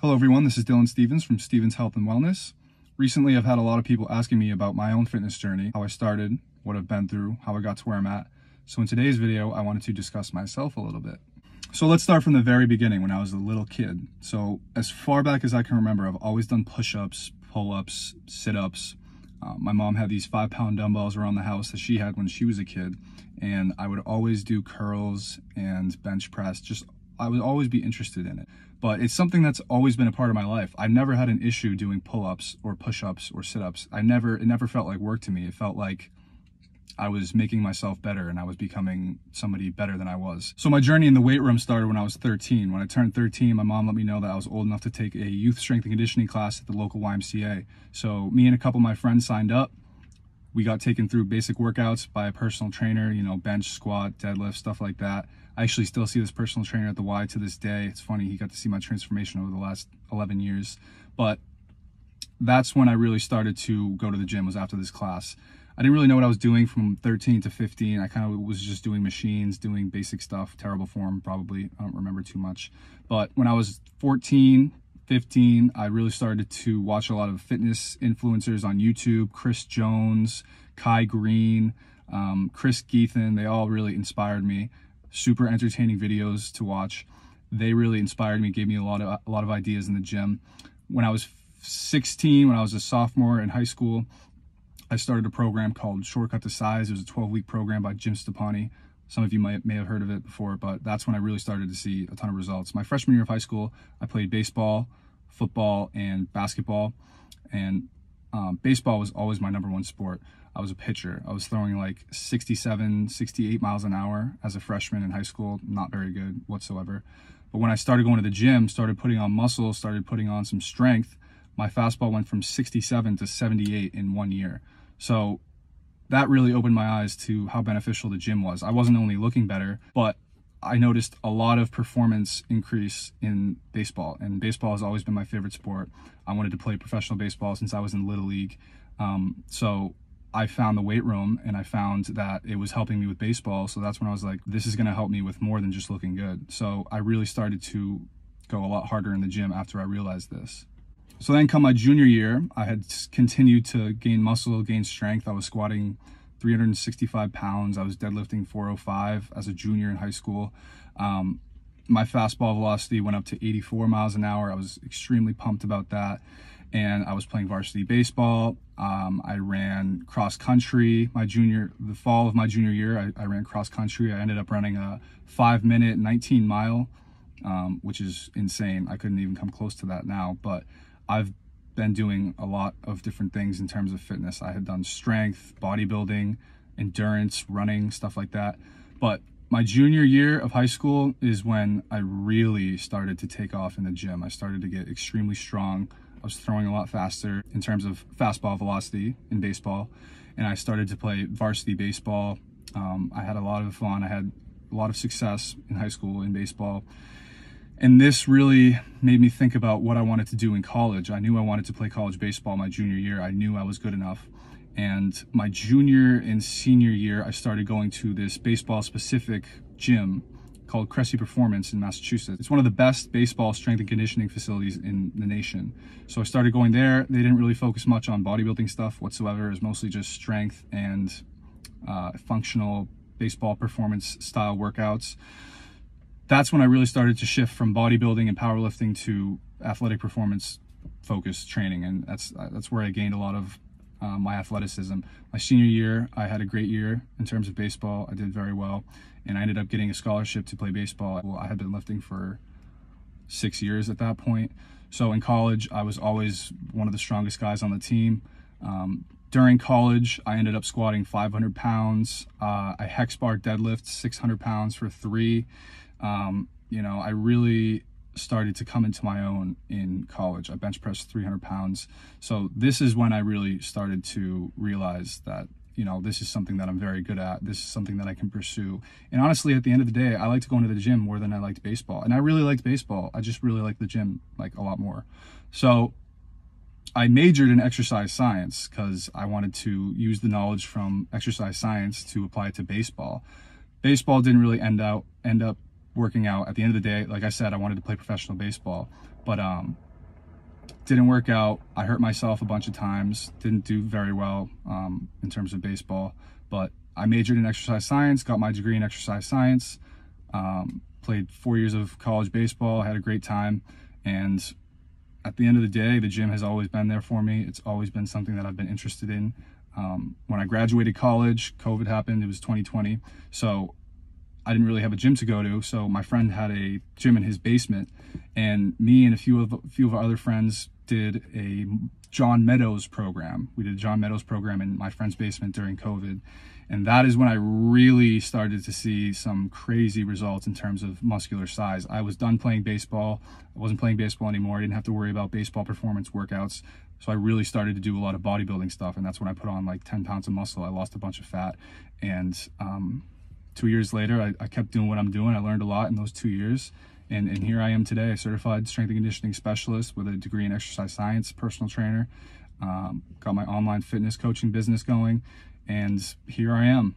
Hello everyone, this is Dylan Stevens from Stevens Health and Wellness. Recently I've had a lot of people asking me about my own fitness journey, how I started, what I've been through, how I got to where I'm at. So in today's video, I wanted to discuss myself a little bit. So let's start from the very beginning when I was a little kid. So as far back as I can remember, I've always done push-ups, pull-ups, sit-ups. My mom had these 5-pound dumbbells around the house that she had when she was a kid. And I would always do curls and bench press. I would always be interested in it. But it's something that's always been a part of my life. I've never had an issue doing pull-ups or push-ups or sit-ups. It never felt like work to me. It felt like I was making myself better and I was becoming somebody better than I was. So my journey in the weight room started when I was 13. When I turned 13, my mom let me know that I was old enough to take a youth strength and conditioning class at the local YMCA. So me and a couple of my friends signed up. We got taken through basic workouts by a personal trainer, bench, squat, deadlift, stuff like that. I actually still see this personal trainer at the Y to this day. It's funny, he got to see my transformation over the last 11 years. But that's when I really started to go to the gym, was after this class. I didn't really know what I was doing from 13 to 15. I kind of was just doing machines, doing basic stuff, terrible form probably. I don't remember too much. But when I was 14, 15, I really started to watch a lot of fitness influencers on YouTube. Chris Jones, Kai Green, Chris Geethan, they all really inspired me. Super entertaining videos to watch. They really inspired me, gave me a lot of ideas in the gym. When I was 16, when I was a sophomore in high school, I started a program called Shortcut to Size. It was a 12-week program by Jim Stoppani. Some of you may have heard of it before, but that's when I really started to see a ton of results. My freshman year of high school, I played baseball, football, and basketball. And baseball was always my number one sport. I was a pitcher. I was throwing like 67, 68 miles an hour as a freshman in high school. Not very good whatsoever. But when I started going to the gym, started putting on muscle, started putting on some strength, my fastball went from 67 to 78 in 1 year. So that really opened my eyes to how beneficial the gym was. I wasn't only looking better, but I noticed a lot of performance increase in baseball. And baseball has always been my favorite sport. I wanted to play professional baseball since I was in Little League. So I found the weight room and I found that it was helping me with baseball. So that's when I was like, this is going to help me with more than just looking good. So I really started to go a lot harder in the gym after I realized this. So then come my junior year, I had continued to gain muscle, gain strength. I was squatting 365 pounds. I was deadlifting 405 as a junior in high school. My fastball velocity went up to 84 miles an hour. I was extremely pumped about that. And I was playing varsity baseball. I ran cross country. The fall of my junior year, I ran cross country. I ended up running a 5-minute 19-mile, which is insane. I couldn't even come close to that now, but I've been doing a lot of different things in terms of fitness. I had done strength, bodybuilding, endurance, running, stuff like that. But my junior year of high school is when I really started to take off in the gym. I started to get extremely strong. I was throwing a lot faster in terms of fastball velocity in baseball. And I started to play varsity baseball. I had a lot of fun. I had a lot of success in high school in baseball. And this really made me think about what I wanted to do in college. I knew I wanted to play college baseball my junior year. I knew I was good enough. And my junior and senior year, I started going to this baseball-specific gym called Cressy Performance in Massachusetts. It's one of the best baseball strength and conditioning facilities in the nation. So I started going there. They didn't really focus much on bodybuilding stuff whatsoever. It was mostly just strength and functional baseball performance style workouts. That's when I really started to shift from bodybuilding and powerlifting to athletic performance focused training. And that's where I gained a lot of my athleticism. My senior year, I had a great year in terms of baseball. I did very well. And I ended up getting a scholarship to play baseball. Well, I had been lifting for 6 years at that point. So in college, I was always one of the strongest guys on the team. During college, I ended up squatting 500 pounds. I hex bar deadlift 600 pounds for 3. I really started to come into my own in college. I bench pressed 300 pounds. So this is when I really started to realize that, this is something that I'm very good at. This is something that I can pursue. And honestly, at the end of the day, I liked going to the gym more than I liked baseball. And I really liked baseball. I just really liked the gym a lot more. So I majored in exercise science because I wanted to use the knowledge from exercise science to apply it to baseball. Baseball didn't really end up working out. At the end of the day, like I said, I wanted to play professional baseball, but Didn't work out. I hurt myself a bunch of times. Didn't do very well in terms of baseball, but I majored in exercise science, got my degree in exercise science, played 4 years of college baseball, had a great time. And at the end of the day, the gym has always been there for me. It's always been something that I've been interested in. When I graduated college, COVID happened. It was 2020. So I didn't really have a gym to go to. So my friend had a gym in his basement, and me and a few of our other friends did a John Meadows program. We did a John Meadows program in my friend's basement during COVID. And that is when I really started to see some crazy results in terms of muscular size. I was done playing baseball. I wasn't playing baseball anymore. I didn't have to worry about baseball performance workouts. So I really started to do a lot of bodybuilding stuff. And that's when I put on like 10 pounds of muscle. I lost a bunch of fat. And 2 years later, I kept doing what I'm doing. I learned a lot in those 2 years. And here I am today, a certified strength and conditioning specialist with a degree in exercise science, personal trainer, got my online fitness coaching business going, and here I am.